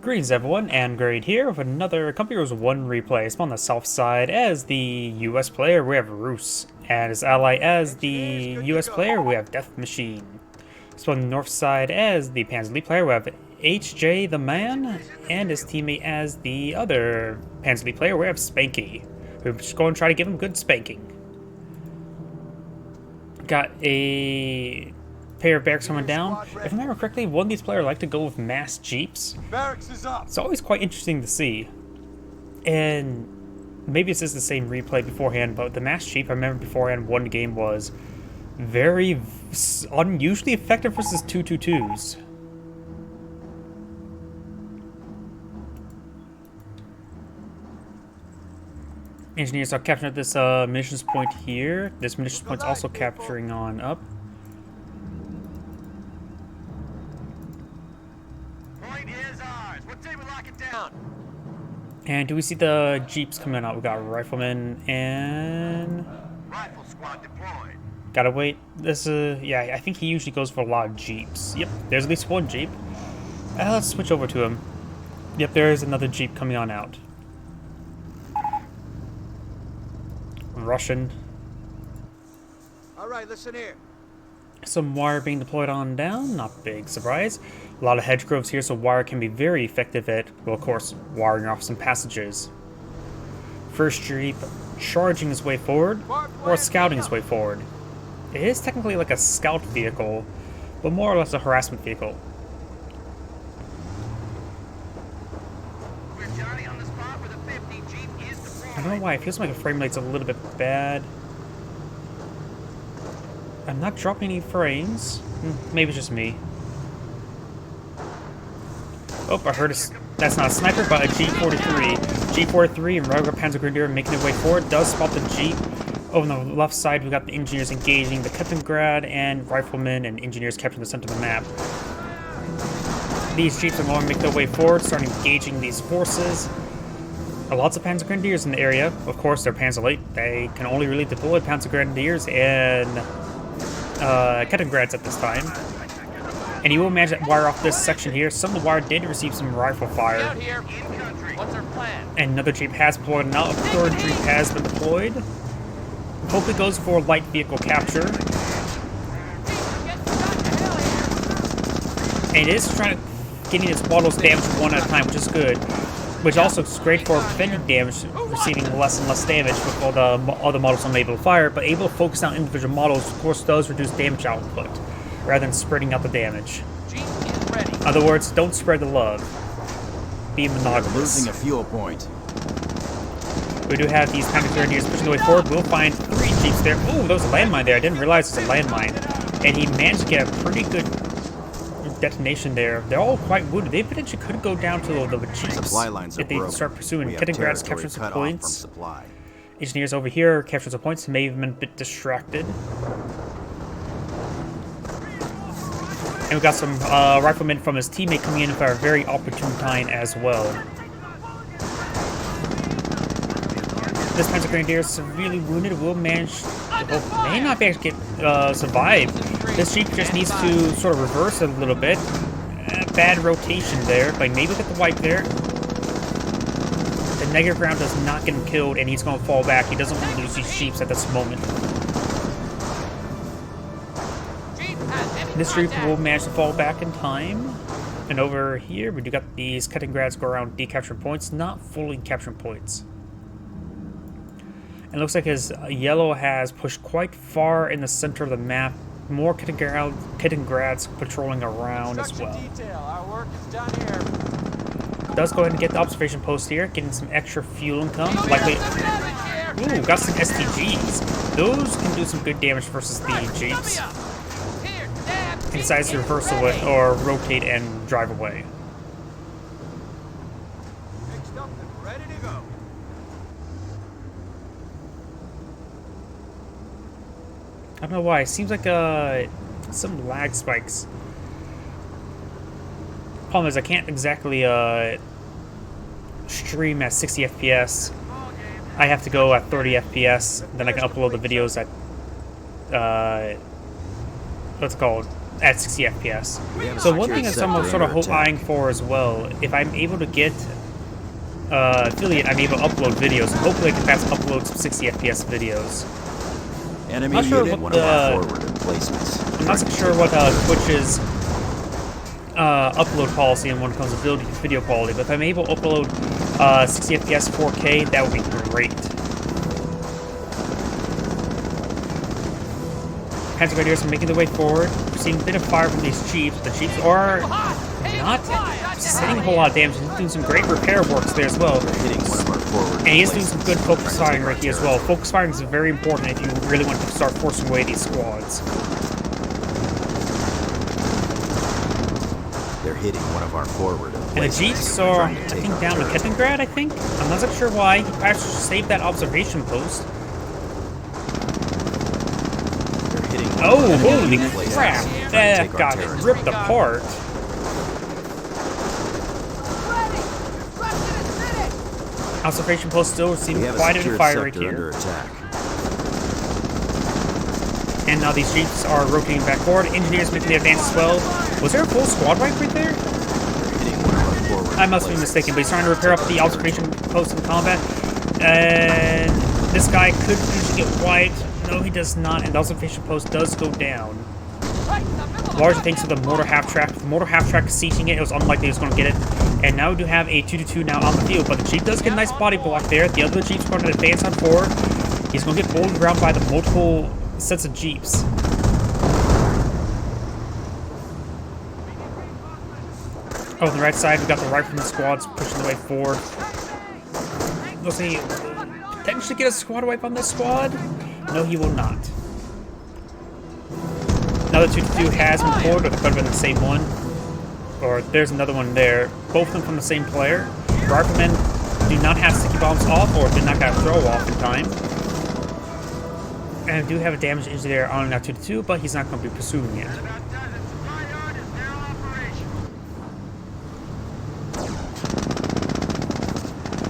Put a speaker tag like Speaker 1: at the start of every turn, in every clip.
Speaker 1: Greetings everyone, and Grade here with another Company Heroes 1 replay. It's on the south side as the US player, we have Roos. And his ally as the US player, we have Death Machine. So on the north side as the Panzer Elite player, we have hjtheman, and his teammate as the other Panzer Elite player, we have Spanky. We're just going to try to give him good spanking. Got a pair of barracks coming down. If I remember correctly, one of these players like to go with mass jeeps.
Speaker 2: Barracks is up.
Speaker 1: It's always quite interesting to see. And maybe this is the same replay beforehand, but the mass jeep I remember beforehand one game was very unusually effective versus 222s. Engineers are capturing this munitions point here. This munitions point's also capturing on up. And do we see the jeeps coming out? We got riflemen and
Speaker 2: Rifle squad deployed.
Speaker 1: gotta wait. This yeah, I think he usually goes for a lot of jeeps. Yep, there's at least one jeep. Let's switch over to him. Yep, there is another jeep coming on out. Russian.
Speaker 2: All right, listen here.
Speaker 1: Some wire being deployed on down, not big surprise. A lot of hedge groves here, so wire can be very effective at, well, of course, wiring off some passages. First jeep charging his way forward, or scouting his way forward. It is technically like a scout vehicle, but more or less a harassment vehicle.
Speaker 2: We're Johnny on the spot with a 50. Jeep is deployed.
Speaker 1: I don't know why, it feels like the frame rate's a little bit bad. I'm not dropping any frames. Maybe it's just me. Oh, I heard that's not a sniper, but a G43. G43 and regular Panzer Grenadier making their way forward. Does spot the Jeep. Over on the left side, we got the engineers engaging the Grad and riflemen and engineers capturing the center of the map. These Jeeps are going to make their way forward, starting engaging these forces. Lots of Panzer Grenadiers in the area. Of course, they're Panzer Elite. They can only really deploy Panzer Grenadiers and Grads at this time. And you will manage to wire off this section here. Some of the wire did receive some rifle fire.
Speaker 2: Out here. In country. What's our plan?
Speaker 1: And another jeep has deployed. Now a third jeep has been deployed. Hopefully goes for light vehicle capture. And it is trying to getting its models damaged one at a time, which is good. Which also is great for preventing damage, receiving less and less damage with all the other models unable to fire. But able to focus on individual models, of course, does reduce damage output, rather than spreading out the damage.
Speaker 2: Jeep is ready.
Speaker 1: In other words, don't spread the love. Be monogamous.
Speaker 3: Losing a fuel point.
Speaker 1: We do have these Panzer Grenadiers pushing the way forward. We'll find 3 jeeps there. Oh, there was a landmine there. I didn't realize it was a landmine. And he managed to get a pretty good detonation there. They're all quite wounded. They potentially could go down to the jeeps
Speaker 3: Supply lines are
Speaker 1: if they
Speaker 3: broken.
Speaker 1: start pursuing.
Speaker 3: We have
Speaker 1: Grad's
Speaker 3: territory
Speaker 1: capturing some
Speaker 3: cut off from
Speaker 1: points.
Speaker 3: supply.
Speaker 1: Engineers over here capturing some points. May have been a bit distracted. And we got some riflemen from his teammate coming in for a very opportune time as well. This Panzer Grenadier is severely wounded. Will manage to, may not be able to get survive. This jeep just needs to sort of reverse it a little bit. Bad rotation there, but maybe get the wipe there. The negative ground does not get him killed, and he's going to fall back. He doesn't want to lose these jeeps at this moment. This jeep will manage to fall back in time. And over here, we do got these Grads go around decapturing points, not fully capturing points. And it looks like his yellow has pushed quite far in the center of the map. More Grads patrolling around as well.
Speaker 2: Detail. Our work is done here.
Speaker 1: Does go ahead and get the observation post here, getting some extra fuel income. Likely. Ooh, got some STGs. Those can do some good damage versus the jeeps. He decides to reverse away or rotate and drive away.
Speaker 2: Fixed up and ready to go.
Speaker 1: I don't know why. It seems like some lag spikes. Problem is, I can't exactly stream at 60 FPS. I have to go at 30 FPS. Then I can upload the videos at what's it called? at 60 FPS.
Speaker 3: We have a
Speaker 1: So one
Speaker 3: secure
Speaker 1: thing that's
Speaker 3: sector
Speaker 1: I'm sort of
Speaker 3: under attack.
Speaker 1: eyeing for as well, if I'm able to get affiliate, I'm able to upload videos. Hopefully I can fast upload some 60 FPS videos.
Speaker 3: Enemy
Speaker 1: Not sure
Speaker 3: unit,
Speaker 1: what
Speaker 3: one of our
Speaker 1: the-
Speaker 3: forward emplacements.
Speaker 1: I'm not so sure what Twitch's upload policy and when it comes to video quality, but if I'm able to upload 60 FPS 4K, that would be great. Panzer Grenadiers are making their way forward. We're seeing a bit of fire from these Jeeps. The Jeeps are not sitting a whole lot of damage. He's doing some great repair works there as well.
Speaker 3: They're hitting one of our forward
Speaker 1: And he is doing some
Speaker 3: emplacements.
Speaker 1: good focus
Speaker 3: Trying to
Speaker 1: firing
Speaker 3: take
Speaker 1: right
Speaker 3: our
Speaker 1: here as well.
Speaker 3: territory.
Speaker 1: Focus firing is very important if you really want to start forcing away these squads.
Speaker 3: They're hitting one of our forward
Speaker 1: And the
Speaker 3: emplacements.
Speaker 1: Jeeps are,
Speaker 3: Trying to
Speaker 1: I
Speaker 3: take
Speaker 1: think,
Speaker 3: our
Speaker 1: down in
Speaker 3: territory.
Speaker 1: Kettengrad, I think? I'm not so sure why. He perhaps should save that observation post.
Speaker 3: They're hitting one
Speaker 1: Oh,
Speaker 3: of our
Speaker 1: holy
Speaker 3: enemy emplacements.
Speaker 1: crap!
Speaker 3: Trying to
Speaker 1: That
Speaker 3: take our
Speaker 1: got
Speaker 3: territory.
Speaker 1: ripped apart. Observation post still
Speaker 3: We
Speaker 1: receiving
Speaker 3: have a
Speaker 1: quite a bit
Speaker 3: secure
Speaker 1: of fire right
Speaker 3: sector under
Speaker 1: here.
Speaker 3: attack.
Speaker 1: And now these Jeeps are rotating back forward. Engineers making the advance as well. Was there a full squad wipe right there?
Speaker 3: They're hitting one of our forward
Speaker 1: I must be
Speaker 3: emplacements.
Speaker 1: mistaken, but he's trying to repair up the observation post in combat. And this guy could usually get wiped. No, he does not, and the observation post does go down. Largely thanks to the mortar half-track. The mortar half-track is sieging it. It was unlikely he was going to get it. And now we do have a 2-2 now on the field, but the Jeep does get a nice body block there. The other Jeep's going to advance on forward. He's going to get bowled around by the multiple sets of Jeeps. Oh, on the right side, we got the rifleman squads pushing the way forward. Looks like he will potentially get a squad wipe on this squad. No, he will not. Another 2-2 has been pulled, or it could have been the same one. Or there's another one there. Both of them from the same player. Riflemen do not have sticky bombs off, or did not get a throw off in time. And do have a damage injury there on that 2-2, but he's not going to be pursuing it.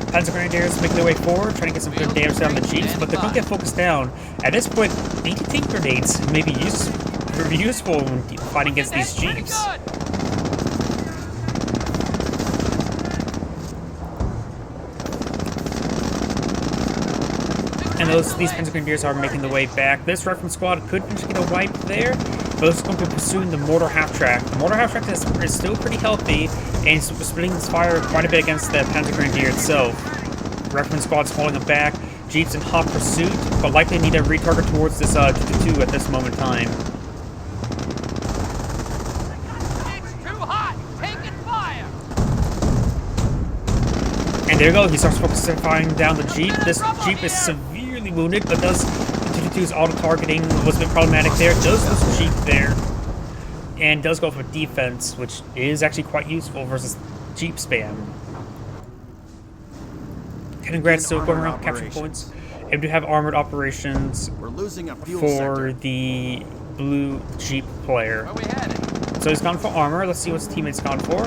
Speaker 1: Panzer Grenadiers making their way forward, trying to get some good damage down the Jeeps, but they're going to get focused down. At this point, anti-tank grenades may be useful when fighting against these Jeeps. And these Panzer Grenadiers are making their way back. This Rifleman squad could potentially get a wipe there, but it's going to be pursuing the mortar half-track. The mortar half-track is still pretty healthy, and it's splitting its fire quite a bit against the Panzer Grenadier itself. Rifleman squad's falling them back. Jeeps in hot pursuit, but likely need a retarget towards this 2-2 at this moment in time.
Speaker 2: It's too hot! Taking fire!
Speaker 1: And there you go, he starts focusing down the Jeep. This Jeep is severely wounded, but does the 2-2's auto-targeting was a bit problematic there. Does lose the Jeep there. And does go for defense, which is actually quite useful versus Jeep spam. Kenningrad's still going around capturing points. And we do have armored operations
Speaker 3: We're losing a fuel
Speaker 1: for
Speaker 3: sector.
Speaker 1: the blue Jeep player.
Speaker 2: Where we headed?
Speaker 1: So he's gone for armor. Let's see what his teammate's gone for.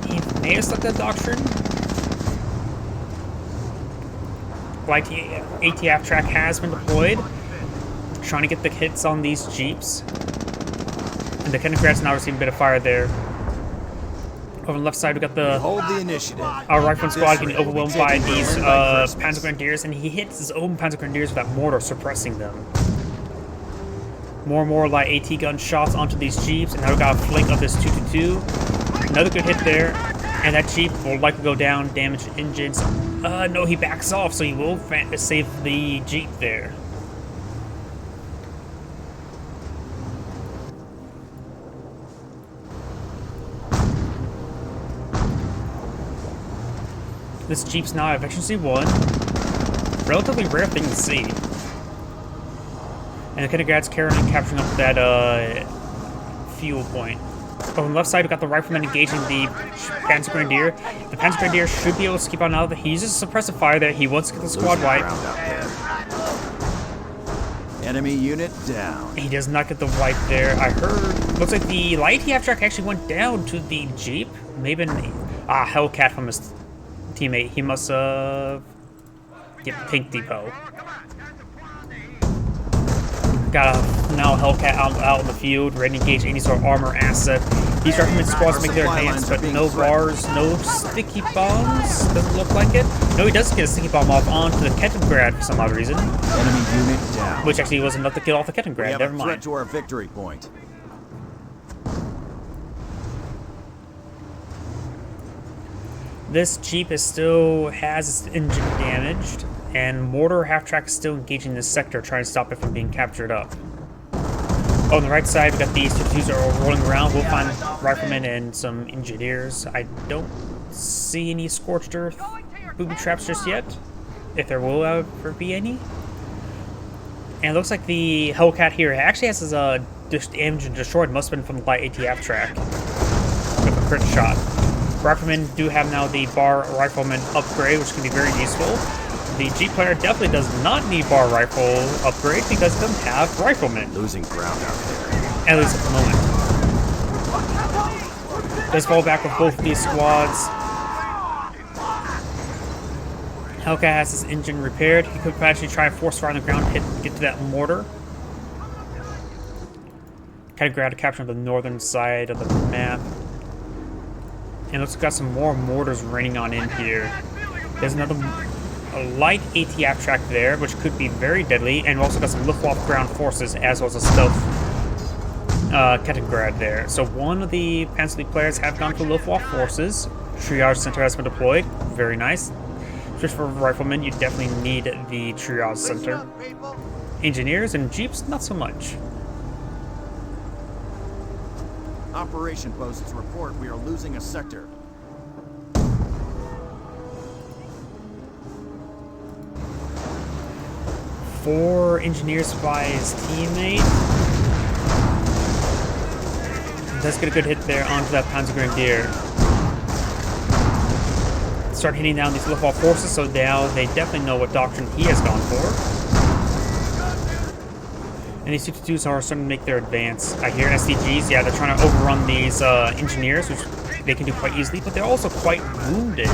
Speaker 1: He may have stuck that doctrine. Light ATF track has been deployed. Trying to get the hits on these Jeeps. And the Kenningrad's now receiving a bit of fire there. Over on the left side, we got the
Speaker 3: Hold the initiative.
Speaker 1: our Rifleman squad getting overwhelmed by these
Speaker 3: Christmas.
Speaker 1: Panzer Grenadiers, and he hits his own Panzer Grenadiers with that mortar, suppressing them. More and more light AT gun shots onto these Jeeps, and now we got a flank of this 2-2. Another good hit there, and that Jeep will likely go down, damage engines. No, he backs off, so he will save the Jeep there. This Jeep's now at efficiency 1. Relatively rare thing to see. And the Kenningrad's carrying and capturing up that fuel point. Over on the left side, we got the Rifleman engaging the Panzer Grenadier. The Panzer Grenadier should be able to skip on out of it. He uses suppressive fire there. He wants to get the squad
Speaker 3: Losing
Speaker 1: wipe.
Speaker 3: ground out there. Enemy unit down.
Speaker 1: He does not get the wipe there. I heard... Looks like the light TF track actually went down to the Jeep. Maybe an... Hellcat from his teammate. He must get Pink Depot. got a now Hellcat out in the field, ready to engage any sort of armor asset. These riflemen squads make their advance, but no bars, no sticky bombs. Doesn't look like it. No, he does get a sticky bomb off onto the Kettengrad for some odd reason.
Speaker 3: Enemy unit down.
Speaker 1: Which actually wasn't enough to kill off the
Speaker 3: We
Speaker 1: Kettengrad.
Speaker 3: have
Speaker 1: Never
Speaker 3: a threat
Speaker 1: mind.
Speaker 3: to our victory point.
Speaker 1: This Jeep is still has its engine damaged, and Mortar Half-Track is still engaging this sector, trying to stop it from being captured up. On the right side, we got these 2s that are rolling around. We'll find riflemen and some engineers. I don't see any scorched earth booby traps just yet, if there will ever be any. And it looks like the Hellcat here actually has his engine destroyed. Must have been from the light ATF track with a crit shot. Riflemen do have now the bar rifleman upgrade, which can be very useful. The Jeep player definitely does not need bar rifle upgrade because he doesn't have riflemen.
Speaker 3: Losing ground out there.
Speaker 1: At least at the moment. Does fall back with both of these squads. Hellcat has his engine repaired. He could actually try a force fire on the ground, get to that mortar. Kind of grab to capture the northern side of the map. And looks like we got some more mortars raining on in here. There's a light ATF track there, which could be very deadly, and we also got some Luftwaffe ground forces as well as a stealth Kettengrad there. So one of the Panzer League players have gone to Luftwaffe forces. Triage center has been deployed. Very nice. Just for riflemen, you definitely need the triage center. Engineers and Jeeps, not so much.
Speaker 3: Operation posts report we are losing a sector.
Speaker 1: Four engineers by his teammate. Does get a good hit there onto that Panzergrenadier. Start hitting down these Luftwaffe forces, so now they definitely know what doctrine he has gone for. And these 222s are starting to make their advance. I hear SDGs, yeah, they're trying to overrun these engineers, which they can do quite easily, but they're also quite wounded.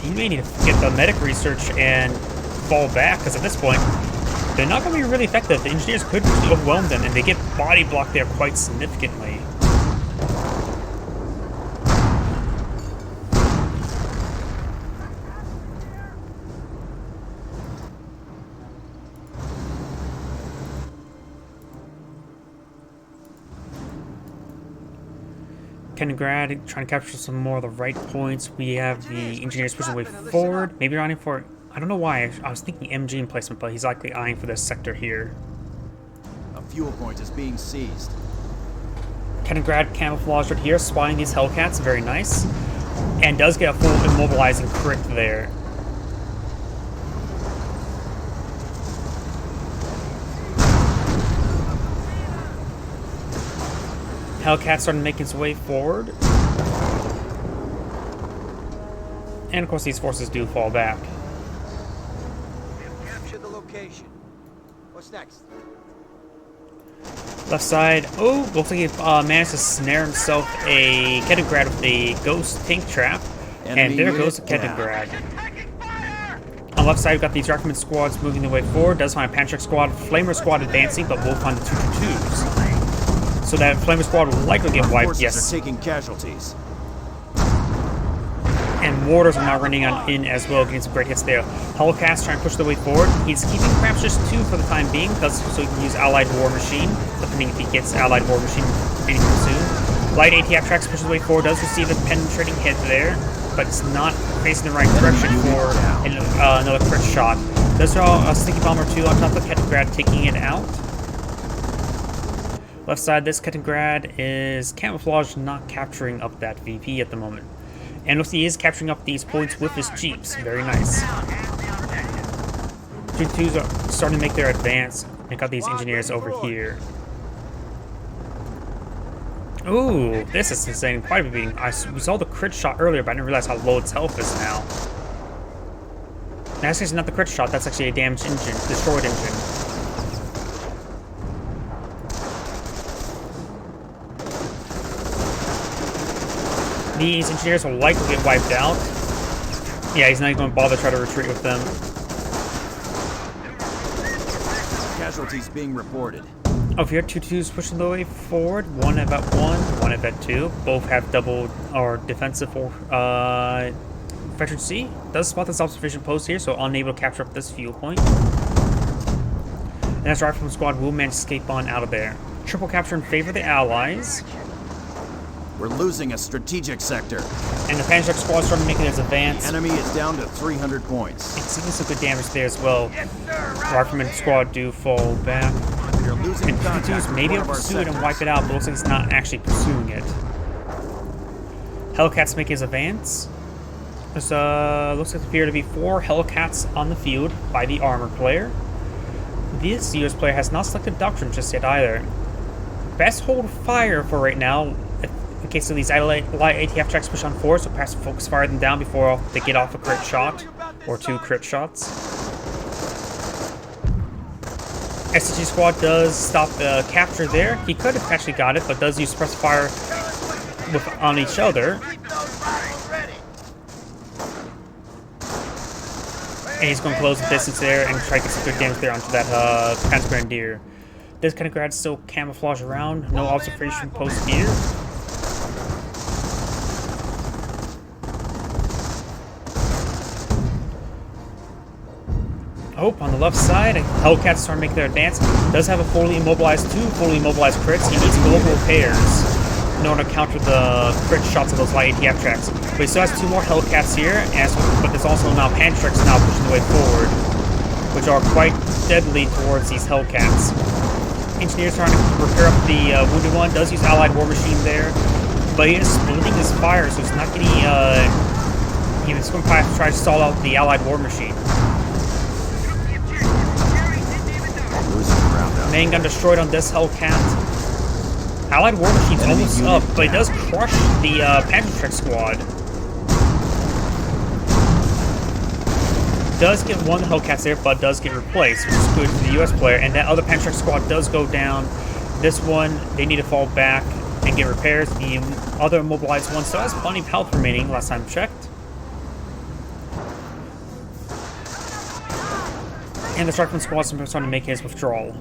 Speaker 1: You may need to get the medic research and fall back, because at this point, they're not going to be really effective. The engineers could really overwhelm them, and they get body blocked there quite significantly. Kettengrad trying to capture some more of the right points. We have the engineers pushing way forward. Maybe eyeing for, I don't know why, I was thinking MG emplacement, but he's likely eyeing for this sector here.
Speaker 3: A fuel point is being seized.
Speaker 1: Kettengrad camouflaged right here, spotting these Hellcats, very nice. And does get a full immobilizing crit there. Hellcat starting to make its way forward. And of course these forces do fall back.
Speaker 4: Capture the location. What's next?
Speaker 1: Left side, oh, looks like he managed to snare himself a Kettengrad with the ghost tank trap. And there goes the Kettengrad. On the left side, we've got these rifleman squads moving their way forward. Does find a Panzer squad, Flamer squad advancing, but we'll find the 222s. So that Flamer squad will likely get wiped,
Speaker 3: Forces
Speaker 1: yes.
Speaker 3: are taking casualties.
Speaker 1: And mortars are now running on in as well, getting some great hits there. Hellcats trying to push their way forward. He's keeping perhaps just 2 for the time being, so he can use Allied War Machine, depending if he gets Allied War Machine anytime soon. Light ATF tracks pushes the way forward, does receive a penetrating hit there, but it's not facing the right direction for another crit shot. Does draw a sticky bomb or 2 on top of Kettengrad, taking it out. Left side, this Kettengrad is camouflaged, not capturing up that VP at the moment. And looks like he is capturing up these points with his Jeeps. Very nice. 2-2s are starting to make their advance. And got these engineers over here. Ooh, this is insane. Quite a beating. We saw the crit shot earlier, but I didn't realize how low its health is now. That's actually not the crit shot, that's actually a damaged engine, destroyed engine. These engineers will likely get wiped out. Yeah, he's not even going to bother to try to retreat with them.
Speaker 3: casualties being reported.
Speaker 1: Over here, 2-2s pushing the way forward. One at vet 1, one at vet 2. Both have double or defensive or veteran C. Does spot this observation post here, so unable to capture up this fuel point. And that's right from squad will manage to escape on out of there. Triple capture in favor of the allies.
Speaker 3: We're losing a strategic sector.
Speaker 1: And the Panic squad starting making its advance.
Speaker 3: Enemy is down to 300 points.
Speaker 1: And seeing some good damage there as well. Rifleman squad do fall back.
Speaker 3: We are losing
Speaker 1: And
Speaker 3: contact
Speaker 1: 2-2s
Speaker 3: with
Speaker 1: maybe
Speaker 3: one
Speaker 1: able
Speaker 3: of
Speaker 1: to
Speaker 3: our
Speaker 1: pursue it and
Speaker 3: sectors.
Speaker 1: wipe it out, but looks like it's not actually pursuing it. Hellcats make his advance. There's looks like there appear to be 4 Hellcats on the field by the armored player. This US player has not selected Doctrine just yet either. Best hold fire for right now, in case of these light ATF tracks push on forward, so perhaps focus fire them down before they get off a crit shot, or 2 crit shots. SCG squad does stop the capture there. He could have actually got it, but does use suppressive fire on each other. And he's going to close the distance there and try to get some good damage there onto that Pants Grenadier. This kind of grad still camouflage around. No observation post here. Oh, on the left side, Hellcats start making their advance. Does have a fully immobilized, 2 fully immobilized crits. He needs global repairs in order to counter the crit shots of those light ATF tracks. But he still has 2 more Hellcats here, but there's also now Pantrix now pushing the way forward, which are quite deadly towards these Hellcats. Engineer's trying to repair up the wounded one. Does use Allied War Machine there, but he is splitting his fire, so it's not getting. He's going to have to try to stall out the Allied War Machine. Main gun destroyed on this Hellcat. Allied War Machine's almost up, but it does crush the Pantrix squad. Does get one Hellcats there, but does get replaced, which is good for the US player. And that other Pantrix squad does go down. This one, they need to fall back and get repairs. The other immobilized one still has plenty of health remaining, last time checked. And the Strikeman squad is starting to make his withdrawal.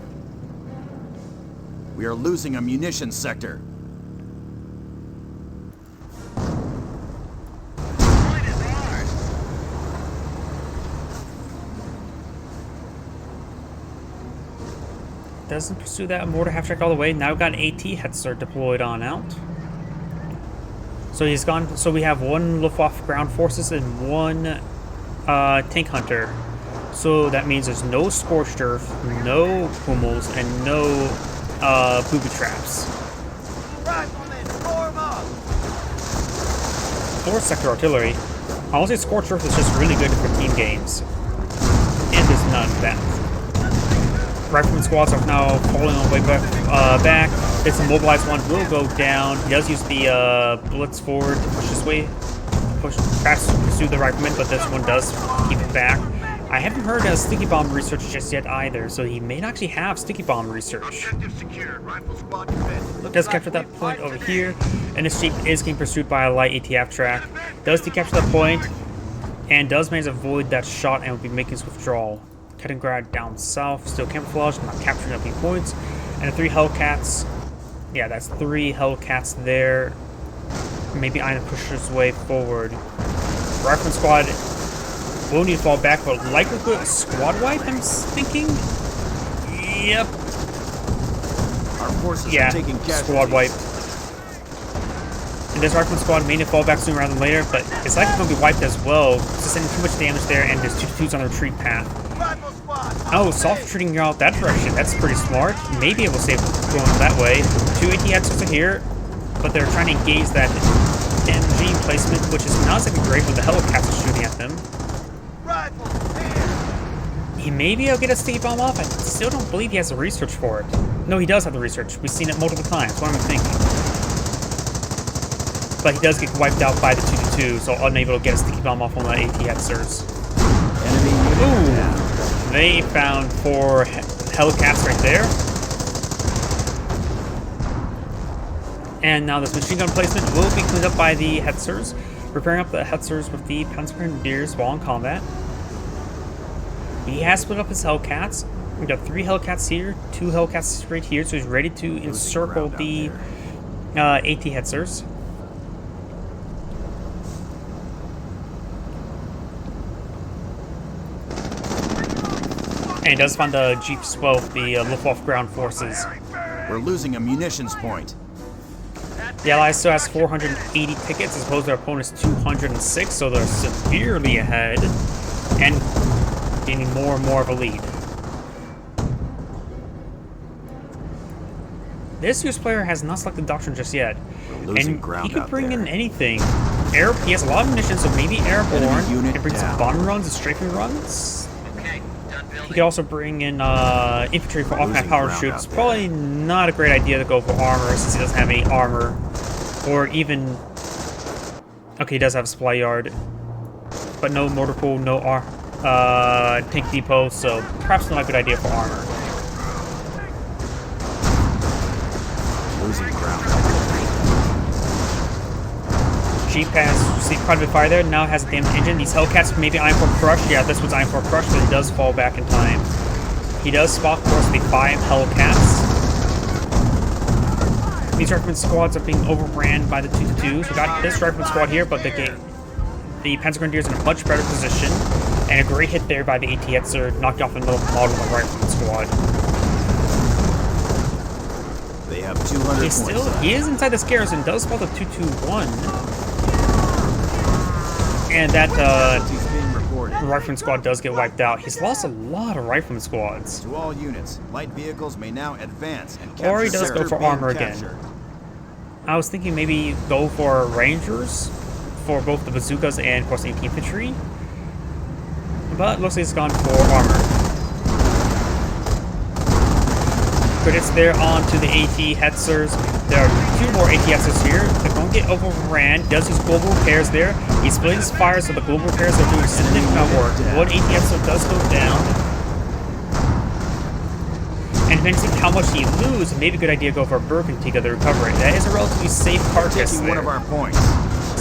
Speaker 3: We are losing a munitions sector.
Speaker 1: Doesn't pursue that mortar half track all the way. Now we've got an AT Hetzer deployed on out. So he's gone. So we have 1 Luftwaffe ground forces and 1 tank hunter. So that means there's no Scorched Earth, no Hummels, and no booby traps. Or sector artillery. Honestly, Scorched Earth is just really good for team games. And there's none of that. Rifleman squads are now falling on the way back. This immobilized one will go down. He does use the blitz forward to push his way, perhaps pursue the rifleman, but this one does keep it back. I haven't heard of sticky bomb research just yet either, so he may not actually have sticky bomb research. Does capture that point over here, and this jeep is getting pursued by a light ATF track. Does decapture that point, and does manage to avoid that shot and will be making his withdrawal. Kaliningrad down south, still camouflage, not capturing up any points. And the 3 Hellcats. Yeah, that's 3 Hellcats there. Maybe Ina pushes his way forward. Rifleman squad will need to fall back, but likely to squad wipe, I'm thinking? Yep.
Speaker 3: Our forces
Speaker 1: Yeah,
Speaker 3: are taking casualties.
Speaker 1: squad wipe. And this Rifleman squad may need to fall back sooner rather than later, but it's likely going to be wiped as well. It's just sending too much damage there, and there's 2-2s on the retreat path. Oh, soft retreating out that direction. That's pretty smart. Maybe it will save going that way. 2 ATXs are here, but they're trying to engage that MG placement, which is not looking great when the Hellcats are shooting at them. He may be able to get a sticky bomb off. I still don't believe he has the research for it. No, he does have the research. We've seen it multiple times. What am I thinking? But he does get wiped out by the 2-2, so unable to get a sticky bomb off on the ATXers. Ooh! They found 4 Hellcats right there. And now this machine gun placement will be cleaned up by the Hetzers, repairing up the Hetzers with the Panzer Grenadiers while in combat. He has split up his Hellcats. We got 3 Hellcats here, 2 Hellcats right here, so he's ready to encircle the AT Hetzers. And he does find the Jeeps as well, the Luftwaffe ground forces.
Speaker 3: We're losing a munitions point.
Speaker 1: The Allies still has 480 tickets as opposed to their opponent's 206, so they're severely ahead and gaining more and more of a lead. This US player has not selected doctrine just yet, and he could bring in anything. He has a lot of munitions, so maybe airborne, and bring some bomb runs and strafing runs. He could also bring in infantry for offhand power shoots. Probably not a great idea to go for armor since he doesn't have any armor, or even. Okay, he does have a supply yard, but no mortar pool, no tank depot, so perhaps not a good idea for armor.
Speaker 3: Losing ground.
Speaker 1: Jeep has received quite a bit of fire there, now has a damaged engine. These Hellcats maybe Iron for Crush. Yeah, this one's Iron for Crush, but he does fall back in time. He does spot, of course, the 5 Hellcats. These rifleman squads are being overran by the 222s. We got this rifleman squad here, but the Panzer Grenadiers in a much better position. And a great hit there by the AT Hetzer, knocked off another model of the rifleman squad.
Speaker 3: They have 200 points.
Speaker 1: He is inside this garrison, does spot the 221. And that rifleman squad does get wiped out. He's lost a lot of rifleman squads.
Speaker 3: To all units, light vehicles may now advance and capture.
Speaker 1: Or he does go for armor again. I was thinking maybe go for Rangers for both the bazookas and, of course, AT infantry. But looks like he's gone for armor. Credits there onto the AT Hetzers. There are 2 more AT Hetzers here. They're going to get overran. Does his global repairs there. He's splitting his fire, so the global repairs are doing significant work. 1 AT Hetzer does go down. And depending on how much he loses, it may be a good idea to go for a Burgundiga to recover it. That is a relatively safe carcass there.
Speaker 3: One of our points.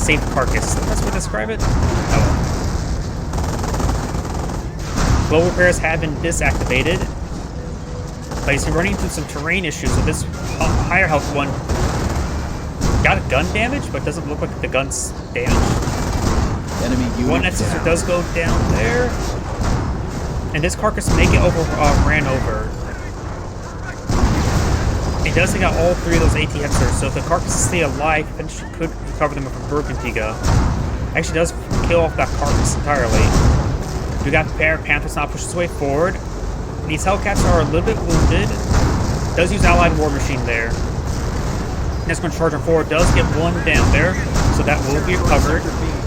Speaker 1: Safe carcass. That's what to describe it? Oh. Global repairs have been disactivated. But he's running into some terrain issues, so this higher health one got a gun damage, but doesn't look like the gun's damaged.
Speaker 3: Enemy unit
Speaker 1: 1 F-6 does go down there. And this carcass may get ran over. It does take out all 3 of those AT Hetzers, so if the carcasses stay alive, then she could recover them with a Burgundiga. Actually does kill off that carcass entirely. We got Panthers now pushes his way forward. These Hellcats are a little bit wounded. Does use Allied War Machine there. Next one, charging forward, does get 1 down there, so that will be recovered.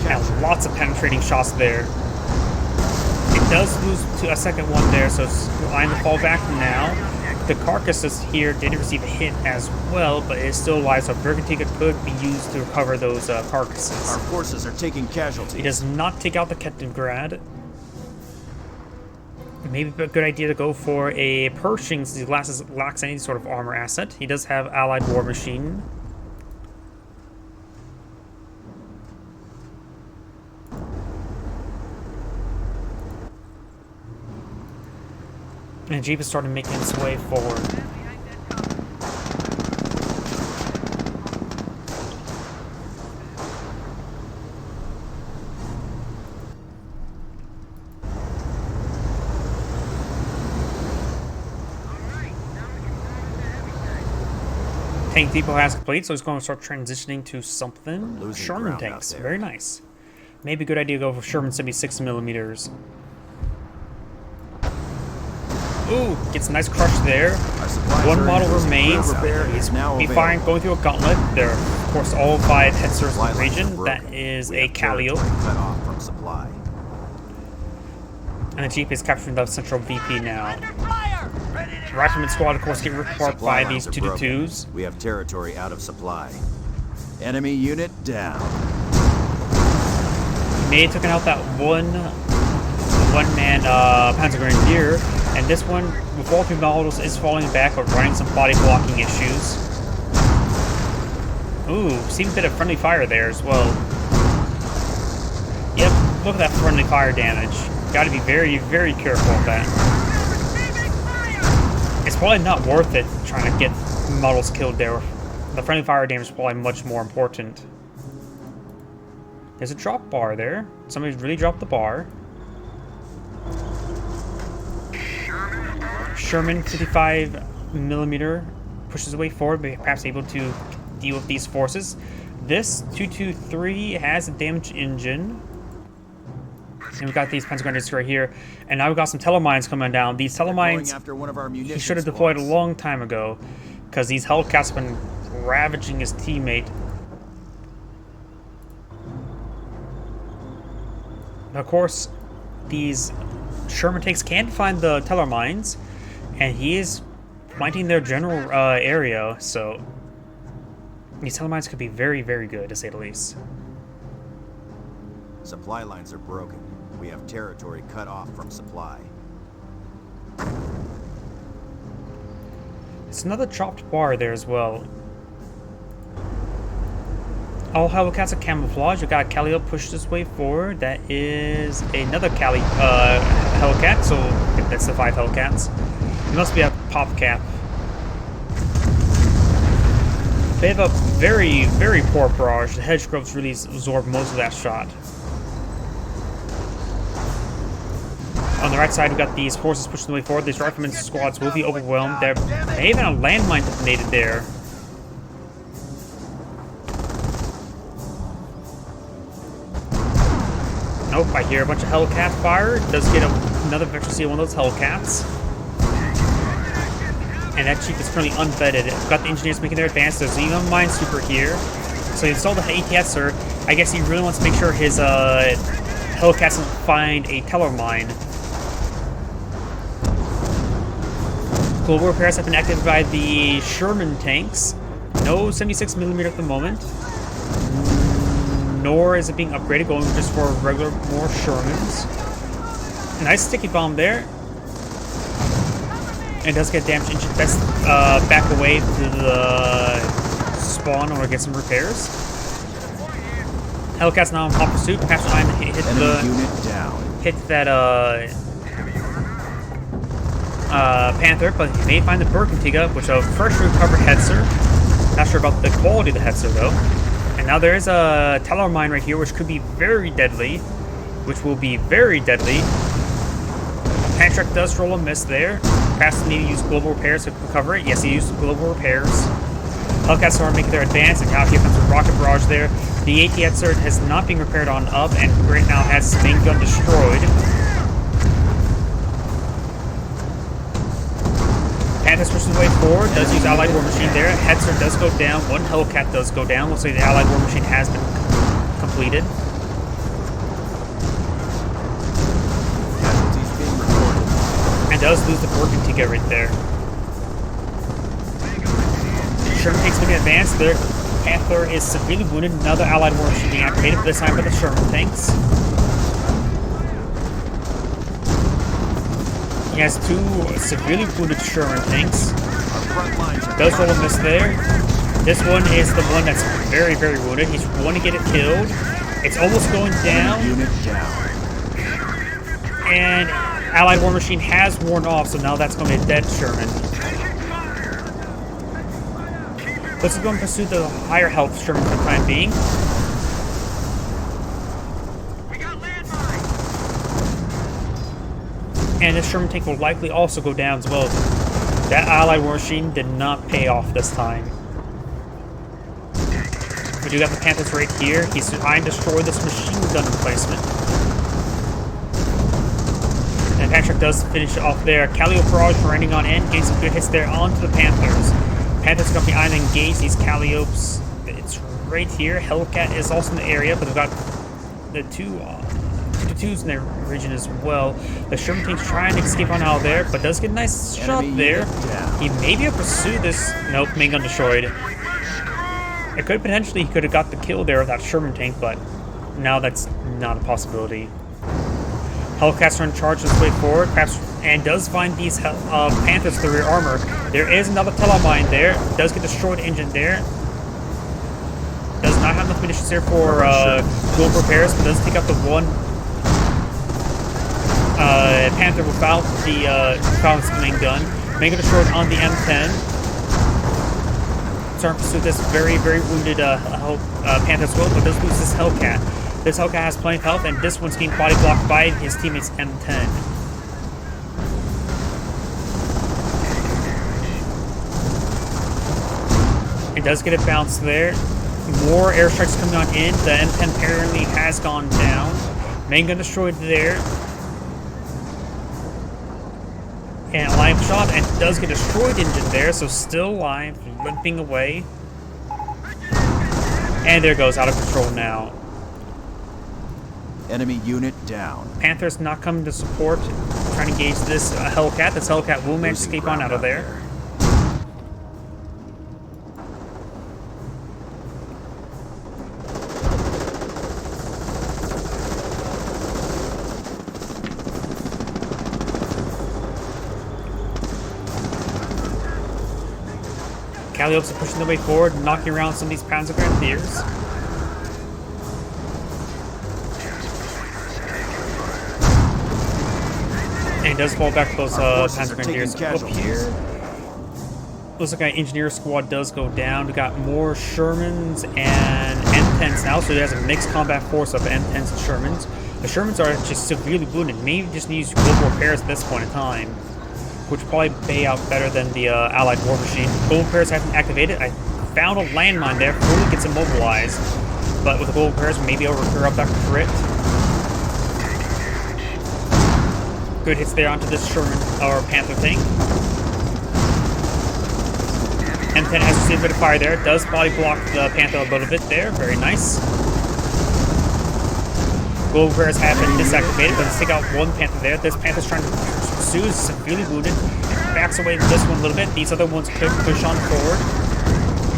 Speaker 1: And lots of penetrating shots there. It does lose to a second one there, so it's trying to fall back now. The carcasses here did receive a hit as well, but it is still alive, so Burgundiga could be used to recover those carcasses.
Speaker 3: Our forces are taking casualties.
Speaker 1: He does not take out the Kettengrad. Maybe a good idea to go for a Pershing since he lacks any sort of armor asset. He does have Allied War Machine. And Jeep is starting making its way forward. Tank depot has complete, so he's going to start transitioning to something. Sherman tanks, very nice. Maybe a good idea to go for Sherman 76mm. Ooh, gets a nice crush there. 1 model remains. He's firing, going through a gauntlet. There are, of course, all 5 Hetzers in the region. That is a Calio. And the Jeep is capturing the central VP now. The Rifleman squad, of course, get ripped apart by these 222s.
Speaker 3: We have territory out of supply. Enemy unit down.
Speaker 1: He may have taken out that one-man Panzer Grenadier, and this one, with all 3 models, is falling back but running some body blocking issues. Ooh, seen a bit of friendly fire there as well. Yep, look at that friendly fire damage. Got to be very, very careful of that. probably not worth it trying to get models killed there. The friendly fire damage is probably much more important. There's a drop bar there. Somebody's really dropped the bar. Sherman 55mm pushes away forward, but perhaps able to deal with these forces. This 223 has a damaged engine. And we've got these Pentagrams right here. And now we've got some telemines coming down. These telemines,
Speaker 3: After one of our
Speaker 1: he
Speaker 3: munitions
Speaker 1: should have deployed a
Speaker 3: squads.
Speaker 1: long time ago. Because these Hellcats have been ravaging his teammate. Of course, these Sherman tanks can't find the telemines. And he is flanking their general area. So these telemines could be very, very good, to say the least.
Speaker 3: Supply lines are broken. We have territory cut off from supply.
Speaker 1: It's another chopped bar there as well. All Hellcats are camouflage. We've got Calliope pushed this way forward. That is another Hellcat, so that's the 5 Hellcats. It must be a pop cap. They have a very, very poor barrage. The hedge grubs really absorb most of that shot. On the right side, we've got these forces pushing the way forward. These riflemen squads will be overwhelmed. There may even a landmine detonated there. Nope, I hear a bunch of Hellcat fire. It does get another vector seal, one of those Hellcats. And that chief is currently unvetted. We've got the engineers making their advance. There's even a minesweeper here. So he installed the ATSer. I guess he really wants to make sure his Hellcats doesn't find a teller mine. Global repairs have been activated by the Sherman tanks. No 76mm at the moment. Nor is it being upgraded, going just for regular more Shermans. A nice sticky bomb there. And it does get damaged. Best back away to the spawn or get some repairs. Hellcat's now in hot pursuit. Perhaps trying to hit that Panther, but he may find the Bergantiga, which a fresh recovered Hetzer. Not sure about the quality of the Hetzer though. And now there is a Teller mine right here, which could be very deadly. Which will be very deadly. Pantrek does roll a miss there. Perhaps need to use global repairs to recover it. Yes, he used global repairs. Hellcats are making their advance, and now here comes a rocket barrage there. The AT-Hetzer has not been repaired on up, and right now has his main gun destroyed. Panther's pushing the way forward, does use Allied War Machine there. Hetzer does go down, one Hellcat does go down. Looks like the Allied War Machine has been completed.
Speaker 3: Casualties being recorded.
Speaker 1: And does lose the Bergantiga right there. Sherman tanks making advance there. Panther is severely wounded. Another Allied War Machine being activated, but this time by the Sherman tanks. He has 2 severely wounded Sherman tanks. Does roll a miss there. This one is the one that's very, very wounded. He's going to get it killed. It's almost going down. And Allied War Machine has worn off, so now that's going to be a dead Sherman. Let's go and pursue the higher health Sherman for the time being. And this Sherman tank will likely also go down as well. That Allied War Machine did not pay off this time. We do have the Panthers right here. He's trying to destroy this machine gun replacement. And Patrick does finish it off there. Calliope barrage running on end, getting some good hits there onto the Panthers. Panthers going to be either engage these Calliopes. It's right here. Hellcat is also in the area, but they've got the 2 twos in their region as well. The Sherman tank's trying to escape on out of there, but does get a nice shot there. He may be able to pursue this. Nope, main gun destroyed. It could potentially, he could have got the kill there with that Sherman tank, but now that's not a possibility. Hellcats are in charge this way forward, perhaps, and does find these Panthers with the rear armor. There is another telemine there. Does get destroyed engine there. Does not have enough munitions there for global repairs, but does take out the one Panther without the main gun. Mega destroyed on the M10. Starting to pursue this very, very wounded Panther as well, but does lose this Hellcat. This Hellcat has plenty of health, and this one's getting body blocked by his teammate's M10. It does get a bounce there. More airstrikes coming on in. The M10 apparently has gone down. Main gun destroyed there. And alive shot, and does get destroyed engine there, so still alive, limping away. And there goes, out of control now.
Speaker 3: Enemy unit down.
Speaker 1: Panther's not coming to support, trying to engage this Hellcat. This Hellcat will manage to escape on out of there. Calliope's pushing the way forward, knocking around some of these Panzer Grenadiers. And he does fall back to those Panzer Grenadiers up here. Looks like our engineer squad does go down. We got more Shermans and M10s now, so there's a mixed combat force of M10s and Shermans. The Shermans are just severely wounded. Maybe just needs global repairs at this point in time, which will probably pay out better than the Allied War Machine. Global repairs haven't activated. I found a landmine there before it gets immobilized, but with the global repairs, maybe I'll repair up that crit. Good hits there onto this Sherman or Panther tank. M10 has received a bit of fire there. It does body block the Panther a little bit there. Very nice. Global repairs have been disactivated, but let's take out one Panther there. This Panther's trying to pursue, is severely wounded. Backs away this one a little bit. These other ones could push on forward.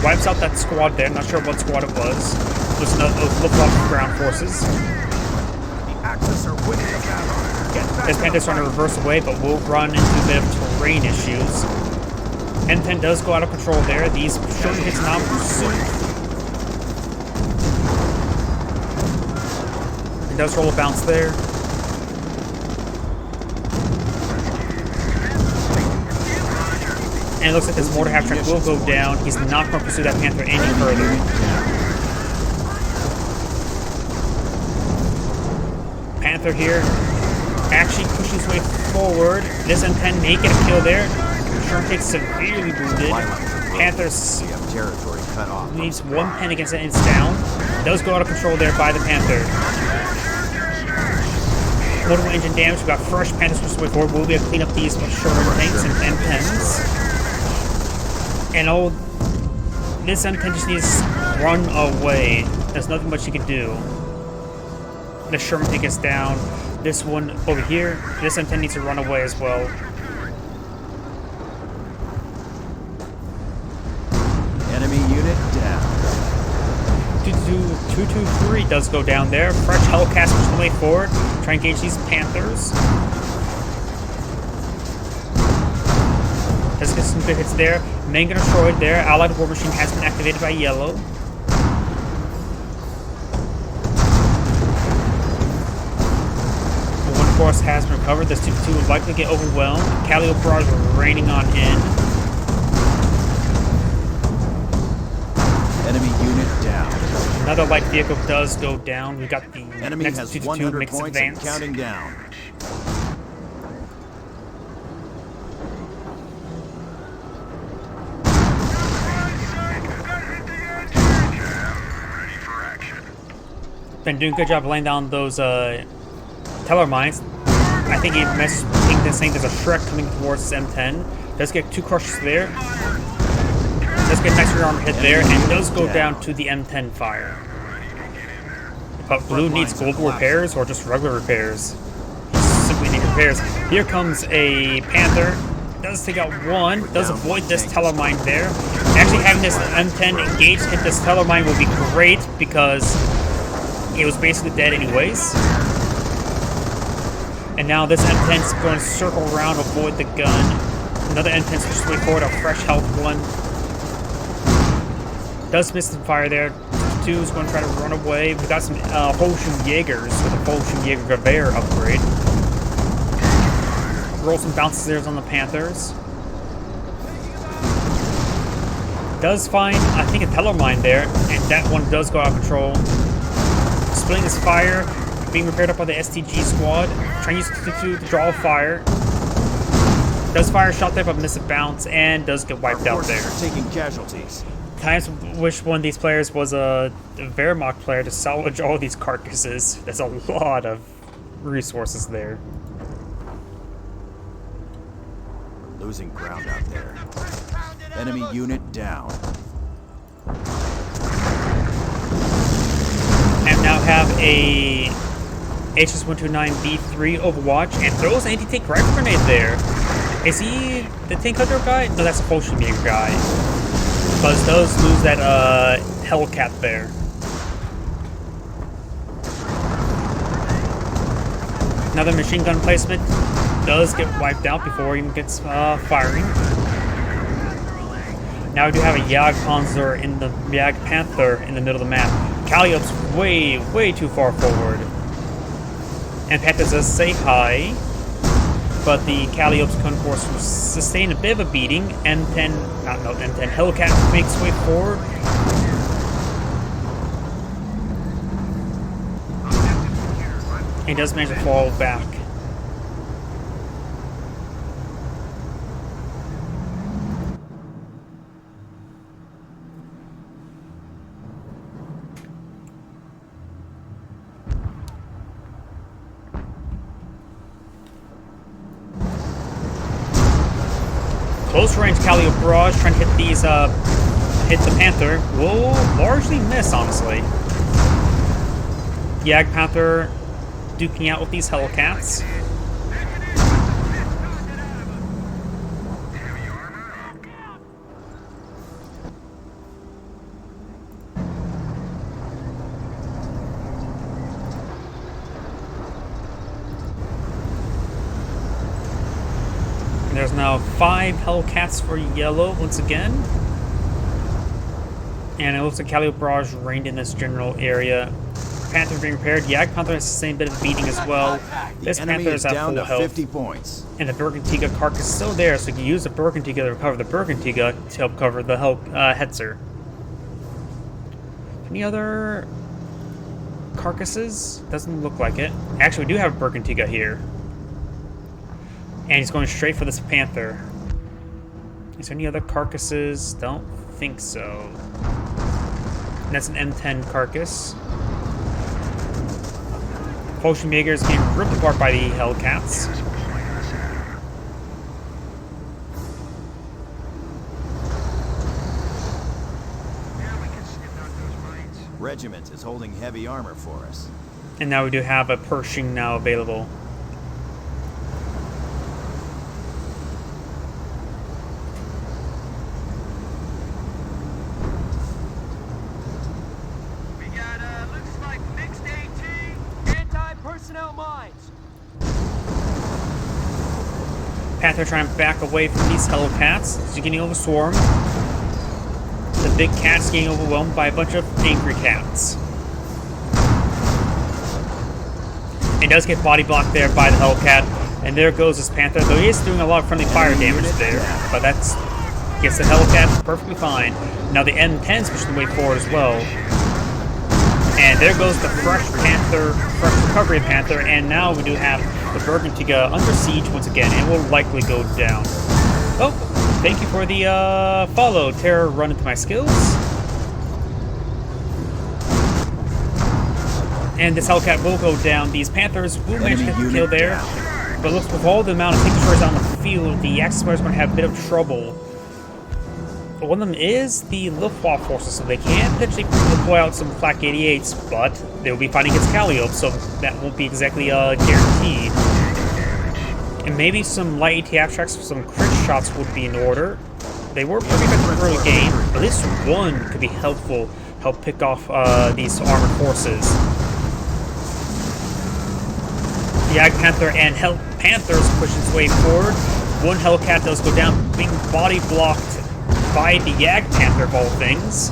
Speaker 1: Wipes out that squad there. Not sure what squad it was. Those flip-flop ground forces.
Speaker 3: The Axis are winning the battle. Get back.
Speaker 1: This Panther's trying to reverse away, but will run into a bit of terrain issues. M10 does go out of control there. These short hits now pursuit. It does roll a bounce there. And it looks like this mortar half track will go down. He's not going to pursue that Panther any further. Panther here actually pushes his way forward. This M10 may get a kill there. Sherman takes severely wounded. Panther's
Speaker 3: territory cut off.
Speaker 1: needs one pen against it, and it's down. Does go out of control there by the Panther. Multiple engine damage. We've got fresh Panthers pushed way forward. We'll be able to clean up these shorter tanks and M10s. And this M10 just needs to run away. There's nothing much you can do. The Sherman tank is down. This one over here, this M10 needs to run away as well.
Speaker 3: Enemy unit down.
Speaker 1: 223 does go down there. Fresh Hellcat pushing the way forward. Try and engage these Panthers. Does get some good hits there. Main gun destroyed there. Allied War Machine has been activated by yellow. One force has been recovered. This 2-2 will likely get overwhelmed. Calliope barrage raining on in.
Speaker 3: Enemy unit down.
Speaker 1: Another light vehicle does go down. We got the
Speaker 3: Enemy
Speaker 1: next
Speaker 3: has
Speaker 1: 2-2
Speaker 3: 100
Speaker 1: mix
Speaker 3: points
Speaker 1: advance.
Speaker 3: and counting down.
Speaker 1: Been doing a good job laying down those teller mines. I think he missed this thing. There's a Shrek coming towards this M10. Does get 2 crushes there. Does get a nice rear armor hit there, and does go down to the M10 fire. But blue needs global repairs or just regular repairs. Simply need repairs. Here comes a Panther. Does take out one. Does avoid this teller mine there. Actually having this M10 engaged hit this teller mine will be great because it was basically dead anyways. And now this M10 is going to circle around, avoid the gun. Another M10 switches way forward, a fresh health one. Does miss some fire there. 2 is going to try to run away. We got some Holschum Jaegers with a Holschum Jaeger Gewehr upgrade. Roll some bounces there on the Panthers. Does find, I think, a teller mine there, and that one does go out of control. Splitting his fire, being repaired up by the STG squad. Trying to use it to draw fire. Does fire a shot there, but miss a bounce, and does get wiped out there.
Speaker 3: Forces are taking casualties.
Speaker 1: I just wish one of these players was a Wehrmacht player to salvage all these carcasses. There's a lot of resources there.
Speaker 3: We're losing ground out there. Enemy unit down.
Speaker 1: And now have a HS-129B3 Overwatch and throws an anti-tank rifle grenade there. Is he the tank hunter guy? No, that's a Bolshevik guy. But does lose that Hellcat there. Another machine gun placement does get wiped out before he even gets firing. Now we do have a Jagdpanzer in the Jagdpanther in the middle of the map. Calliope's way too far forward. And Panther does say hi. But the Calliope's concourse will sustain a bit of a beating. M10 Hellcat makes way forward. He does manage to fall back. Close range Calliope barrage trying to hit these, hit the Panther. Will largely miss, honestly. Jagdpanther duking out with these Hellcats. There's now 5 Hellcats for yellow once again. And it looks like Calliope barrage reigned in this general area. Panther being repaired. Jagdpanther has the same bit of beating as well. This Panther is at full health.
Speaker 3: 50 points.
Speaker 1: And the Bergantiga carcass is still there, so you can use the Bergantiga to recover the Bergantiga to help cover the Hetzer. Any other carcasses? Doesn't look like it. Actually, we do have a Bergantiga here. And he's going straight for this Panther. Is there any other carcasses? Don't think so. And that's an M10 carcass. Fallschirmjäger is getting ripped apart by the Hellcats.
Speaker 3: Regiment is holding heavy armor for us.
Speaker 1: And now we do have a Pershing now available. Panther trying to back away from these Hellcats. He's getting overswarmed. The big cat's getting overwhelmed by a bunch of angry cats. He does get body blocked there by the Hellcat. And there goes this Panther, though he is doing a lot of friendly fire damage there. But that's gets the Hellcat perfectly fine. Now the M10's pushing the way forward as well. And there goes the fresh recovery Panther, and now we do have the Bergantiga under siege once again, and will likely go down. Oh, thank you for the follow. Terror run into my skills. And this Hellcat will go down. These Panthers will manage to get the kill there. But looks with all the amount of tank destroyers on the field, the Axis players are going to have a bit of trouble. But one of them is the Luftwaffe forces, so they can potentially deploy out some Flak 88s, but they will be fighting against Calliope, so that won't be exactly guaranteed. And maybe some light AT abstracts for some crit shots would be in order. They were pretty good in the early game. At least one could be helpful, help pick off these armored forces. The Jagdpanther and Panther's push its way forward. One Hellcat does go down, being body blocked by the Jagdpanther of all things.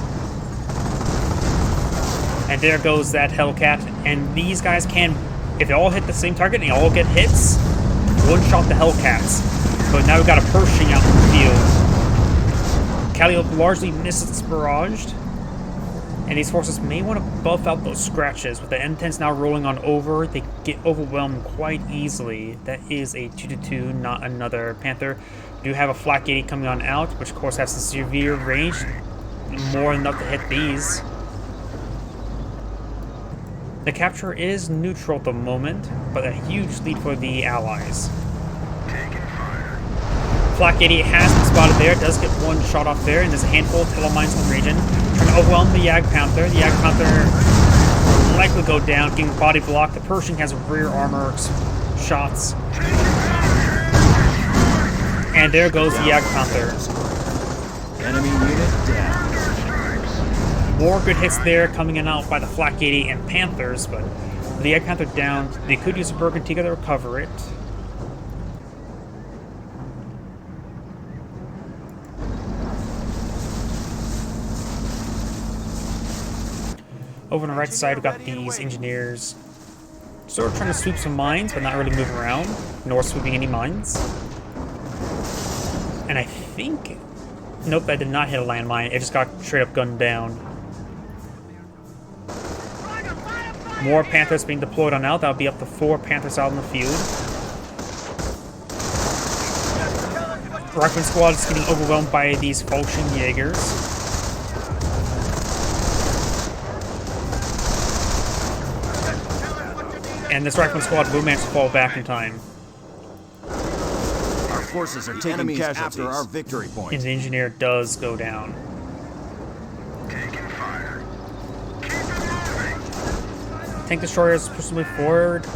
Speaker 1: And there goes that Hellcat. And these guys can, if they all hit the same target and they all get hits, one-shot the Hellcats. But now we've got a Pershing out in the field. Calliope largely misses this barrage. And these forces may want to buff out those scratches. With the M10s now rolling on over, they get overwhelmed quite easily. That is a 2-2, not another Panther. We do have a Flak 80 coming on out, which of course has some severe range. More than enough to hit these. The capture is neutral at the moment, but a huge lead for the Allies. Flak 80 has been spotted there, does get one shot off there, and there's a handful of telemines in the region. Trying to overwhelm the Yag Panther. The Yag Panther will likely go down, getting body blocked. The Pershing has rear armor shots. And there goes the Yag Panther.
Speaker 3: Enemy unit down.
Speaker 1: More good hits there coming in out by the Flak 80 and Panthers, but the Yag Panther down. They could use a Burgundy to recover it. Over on the right side, we've got these engineers sort of trying to sweep some mines, but not really moving around, nor sweeping any mines. And I think... Nope, that did not hit a landmine. It just got straight up gunned down. More Panthers being deployed on out. That'll be up to 4 Panthers out in the field. Rifleman squad is getting overwhelmed by these Falchion Jaegers. And this Rifleman squad will manage to fall back in time.
Speaker 3: Our forces are taking casualties after our victory point.
Speaker 1: And the engineer does go down. Tank destroyers push move forward.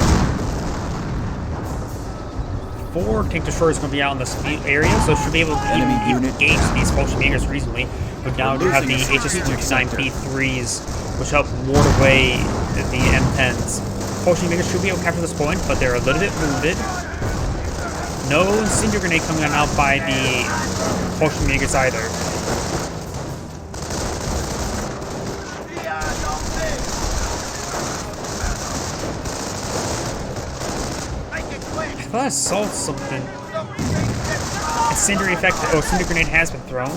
Speaker 1: 4 tank destroyers are going to be out in this area, so should be able to even engage these Falchion Jaegers reasonably. But now we have the HS-39P3s, which help ward away the M10s. Falchion Jaegers should be able to capture this point, but they're a little bit wounded. No incendiary grenade coming on out by the Falchion Jaegers either. I thought I saw something. Incendiary effect. Oh, incendiary grenade has been thrown.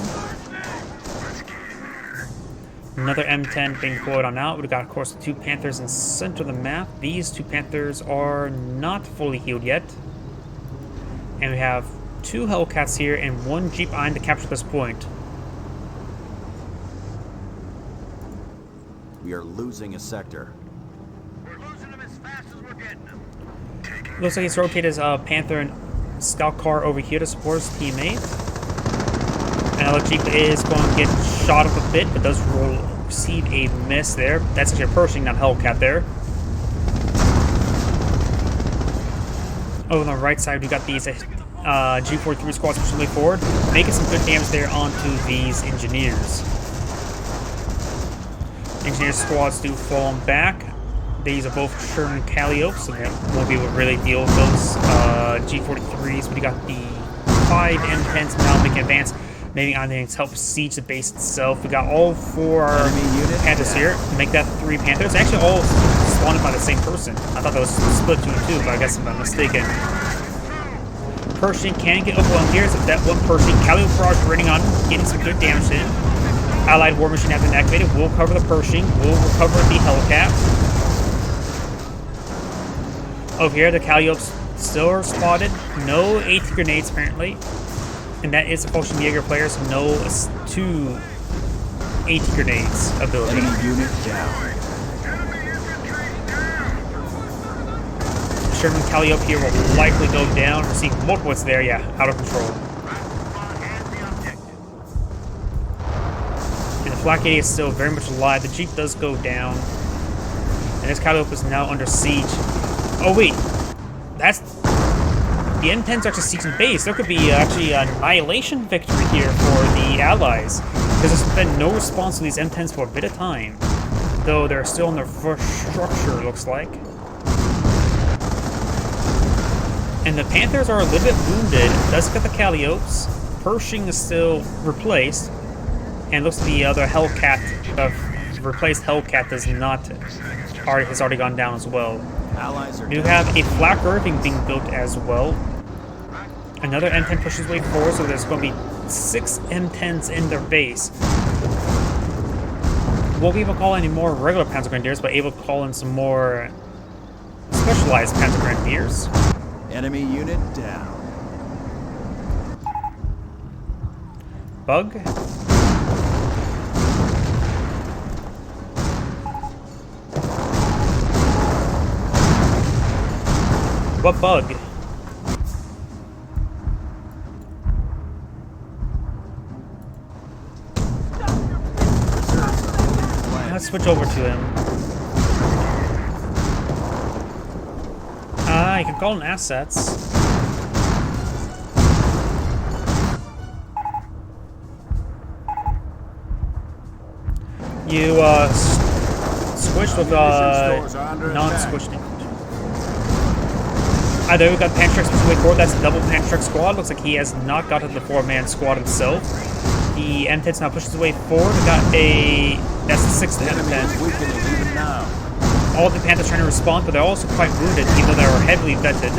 Speaker 1: Another M10 being deployed on out. We've got, of course, the 2 Panthers in the center of the map. These 2 Panthers are not fully healed yet. And we have 2 Hellcats here and 1 Jeep Iron to capture this point.
Speaker 3: We are losing a sector.
Speaker 2: We're losing them as fast as we're getting them.
Speaker 1: Looks like he's rotated his Panther and Scout car over here to support his teammate. Another Jeep is going to get shot up a bit, but does receive a miss there. That's actually a Pershing, not a Hellcat there. Over on the right side, we got these G43 squads pushing way forward, making some good damage there onto these engineers. Engineer squads do fall back. These are both Sherman Calliopes, so they won't be able to really deal with those G43s. But you got the 5 M10s now making advance. Maybe on things help siege the base itself. We got all 4 Panthers here. Make that 3 Panthers. Actually, all spawned by the same person. I thought that was split 2 and 2, but I guess I'm mistaken. Pershing can get overwhelmed here. So that 1 Pershing. Calliope barrage running on, getting some good damage in. Allied War Machine has been activated. We'll cover the Pershing. We'll recover the Hellcat. Over here, the Calliopes still are spotted. No AT grenades apparently. And that is a Falchion Jaeger player, so no 2 AT grenades ability.
Speaker 3: Enemy unit down.
Speaker 1: Sherman Calliope here will likely go down. Receive multiple hits there, yeah, out of control. And the Flak 80 is still very much alive. The Jeep does go down. And this Calliope is now under siege. Oh wait, that's... The M10s are actually sieging base. There could be actually an annihilation victory here for the Allies. Because there's been no response to these M10s for a bit of time. Though they're still in their first structure, looks like. And the Panthers are a little bit wounded. Does get the Calliopes. Pershing is still replaced. And looks like the other Hellcat, the replaced Hellcat has already gone down as well. We do have a Flak Irving being built as well. Another M10 pushes way forward, so there's going to be 6 M10s in their base. Won't be able to call any more regular Panzer Grenadiers, but able to call in some more specialized Panzer Grenadiers.
Speaker 3: Enemy unit down.
Speaker 1: Bug. What bug? Let's switch over to him. You can call in assets. You switched with non-switched. There we got Pantrax pushing way forward. That's a double Pantrax squad. Looks like he has not gotten the 4-man squad himself. The M10's now pushes his way forward. We got that's the 6th M10. All the Panthers trying to respond, but they're also quite wounded, even though they're heavily vetted.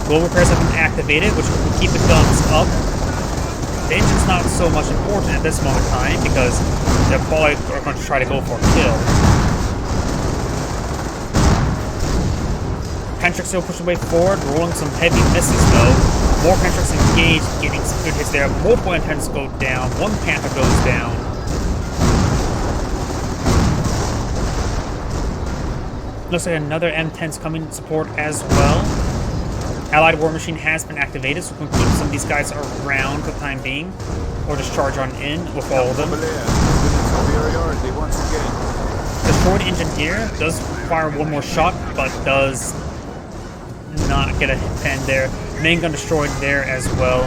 Speaker 1: Global repairs have been activated, which will keep the guns up. The engine's not so much important at this moment in time, because they're probably going to try to go for a kill. Pantrax still pushing way forward, rolling some heavy misses though. More Pantrax engaged, getting some good hits there. Multiple M10s go down, one Panther goes down. Looks like another M10's coming to support as well. Allied War Machine has been activated, so we can keep some of these guys around for the time being. Or just charge on in with all of them. Destroyed Engineer does fire one more shot, but does not get a pen there. Main gun destroyed there as well.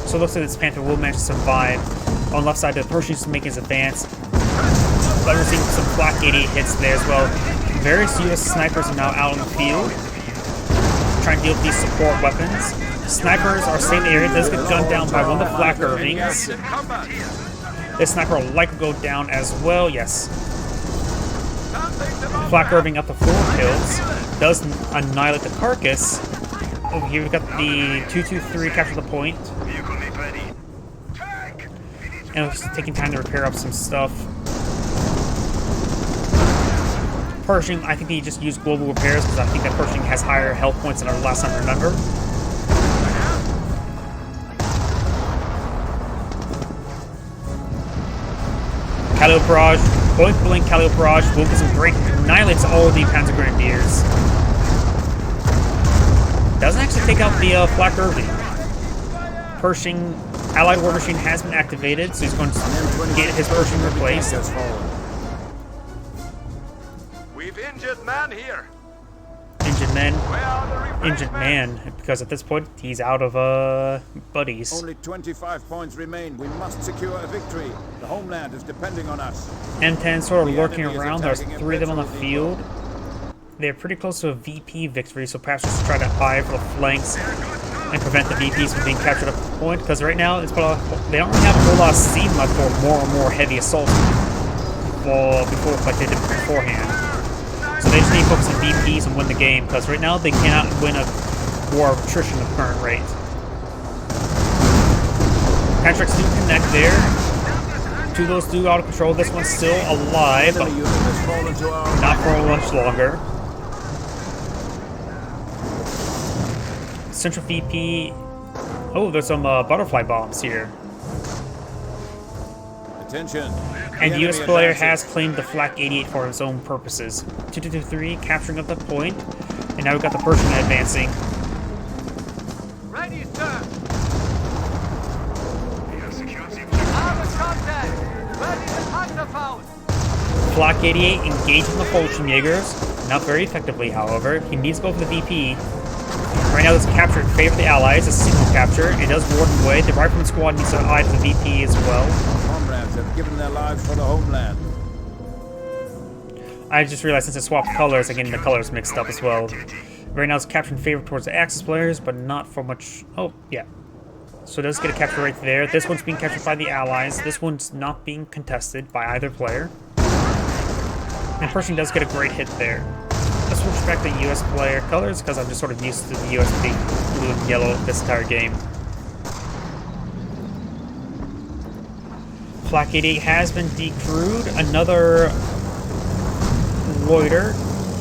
Speaker 1: So it looks like this Panther will manage to survive. On the left side, the Pershing's making his advance. But we're seeing some flak 88 hits there as well. Various US snipers are now out in the field, trying to deal with these support weapons. Snipers are staying in the area. Does get gunned down by one of the flak Irvings. This sniper will likely go down as well, yes. Flak Irving up to 4 kills. Does annihilate the carcass. Over here we've got the 223 capture the point. And it's taking time to repair up some stuff. Pershing, I think he just used global repairs because I think that Pershing has higher health points than our last time I remember. Calio Barrage, point blank Calio Barrage will get some great, annihilates all the Panzer Grenadiers. Doesn't actually take out the flak Irving. Pershing, Allied War Machine has been activated, so he's going to get his Pershing replaced.
Speaker 5: Injured man here.
Speaker 1: Injured man. Injured man, because at this point he's out of buddies.
Speaker 3: Only 25 points remain. We must secure a victory. The homeland is depending on us.
Speaker 1: M10 sort of lurking around. There's 3 of them on the field. They're pretty close to a VP victory, so perhaps just try to eye for the flanks and prevent the VPs from being captured at the point. Because right now it's probably, they don't really have a whole lot of steam left for more and more heavy assaults before like they did beforehand. So they just need to focus on VPs and win the game, because right now they cannot win a war of attrition at the current rate. Pantrax do connect there. 2 of those do out of control. This one's still alive, but not for much longer. Central VP. Oh, there's some butterfly bombs here.
Speaker 3: Attention.
Speaker 1: And the US player has claimed the flak 88 for his own purposes. 223 capturing up the point, and now we've got the Pershing advancing.
Speaker 2: Ready, sir. Armored contact. Ready to Panzerfaust.
Speaker 1: Flak 88 engaging the Fallschirmjägers. Not very effectively, however. He needs to go for the VP. Right now, this capture in favor of the Allies. A single capture. It does ward him away. The Rifleman squad needs to eye to the VP as well.
Speaker 3: Have given their lives for the homeland.
Speaker 1: I just realized since I swapped colors, I'm getting the colors mixed up as well. Right now it's capturing favor towards the Axis players, but not for much. Oh, yeah. So it does get a capture right there. This one's being captured by the Allies. This one's not being contested by either player. And Pershing does get a great hit there. Let's switch back to US player colors, because I'm just sort of used to the US being blue and yellow this entire game. Flak 88 has been decrewed. Another loiter.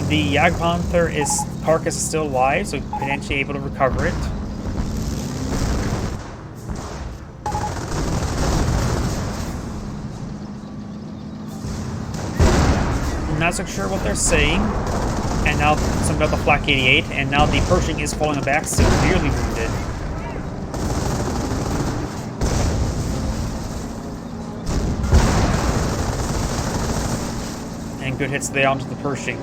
Speaker 1: The Jagdpanther carcass is still alive, so potentially able to recover it. Not so sure what they're saying. And now some got the Flak 88, and now the Pershing is falling back, severely wounded. And good hits there onto the Pershing.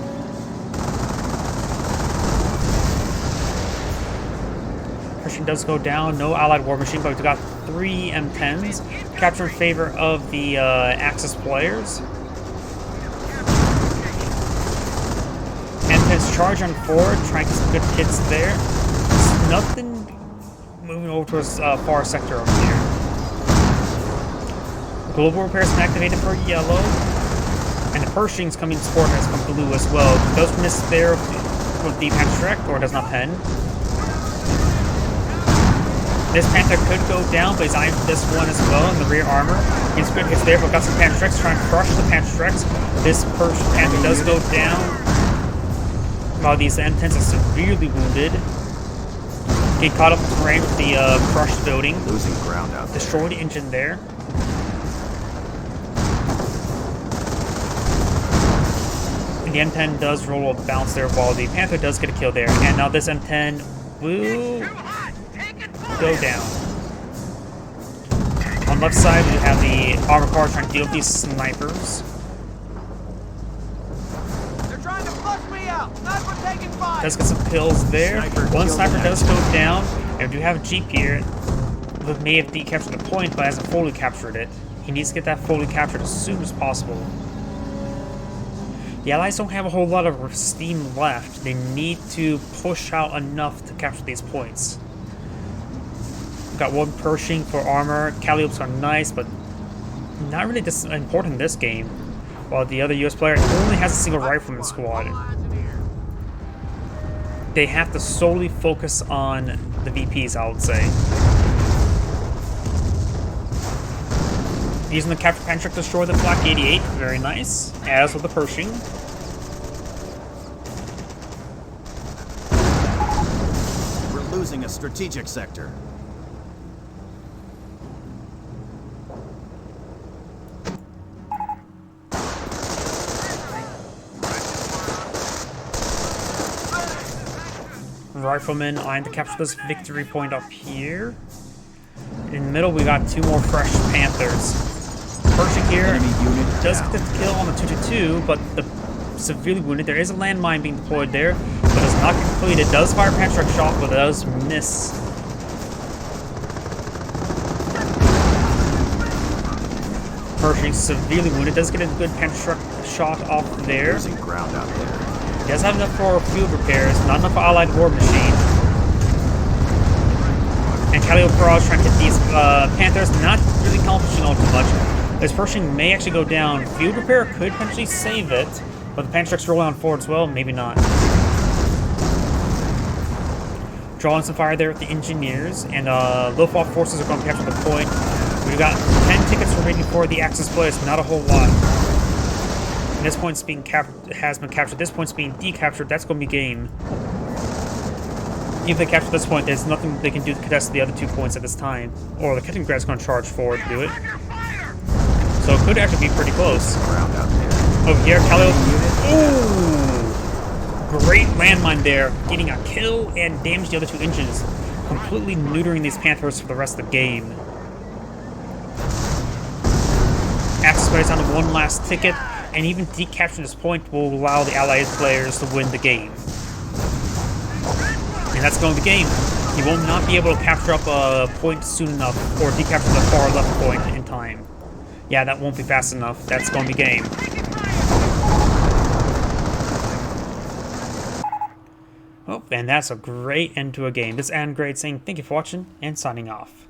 Speaker 1: Pershing does go down, no Allied war machine, but we've got 3 M10s. Capture in favor of the Axis players. M10s charge on forward, trying to get some good hits there. There's nothing moving over towards far sector over here. Global repairs been activated for yellow. And the Pershing's coming to support has come blue as well. Does miss there with the Panther, or does not pen. This Panther could go down, but he's eyeing for this one as well in the rear armor. He's good hits there, but got some Panther trying to crush the Panther. This Panther does go down. While these M10s are severely wounded. Get caught up in terrain with the crushed building.
Speaker 3: Losing ground out there.
Speaker 1: Destroy the engine there. The M10 does roll a bounce there while the Panther does get a kill there. And now this M10 will go down. On the left side, we have the armor car trying to deal with these snipers.
Speaker 4: They're trying to flush me out. Sniper taking fire.
Speaker 1: Does get some kills there. One sniper does go down. And we do have a Jeep here that may have decaptured the point, but hasn't fully captured it. He needs to get that fully captured as soon as possible. The Allies don't have a whole lot of steam left. They need to push out enough to capture these points. We've got one Pershing for armor. Calibers are nice, but not really important in this game. While the other US player only has a single rifleman squad. They have to solely focus on the VPs, I would say. Using the Capture Panther to destroy the Flak 88, very nice. As with the Pershing.
Speaker 3: We're losing a strategic sector.
Speaker 1: Riflemen eyeing to capture this victory point up here. In the middle, we got 2 more fresh Panthers. Pershing here does get the kill on the 222, but the severely wounded. There is a landmine being deployed there, but it's not completed. It does fire a Panther shot, but it does miss. Pershing severely wounded. Does get a good Panther shot off there.
Speaker 3: Losing ground out there.
Speaker 1: He does have enough for field repairs, not enough for Allied war machine. And Calliope is trying to hit these Panthers, not really accomplishing all too much. This Pershing may actually go down. Field repair could potentially save it, but the Panther's rolling on forward as well, maybe not. Drawing some fire there with the engineers, and low-fall forces are going to capture the point. We've got 10 tickets remaining for the Axis players, not a whole lot. And this point's being has been captured. This point's being decaptured. That's going to be game. If they capture this point, there's nothing they can do to contest the other 2 points at this time. Or the Kettengrad's going to charge forward to do it. So it could actually be pretty close. Over here, Calio. Ooh! Great landmine there. Getting a kill and damage the other 2 engines. Completely neutering these Panthers for the rest of the game. Axis players on to 1 last ticket. And even decapturing this point will allow the Allied players to win the game. And that's going to be the game. You will not be able to capture up a point soon enough, or decapture the far left point in time. Yeah, that won't be fast enough. That's going to be game. Oh, and that's a great end to a game. This is Grade saying thank you for watching, and signing off.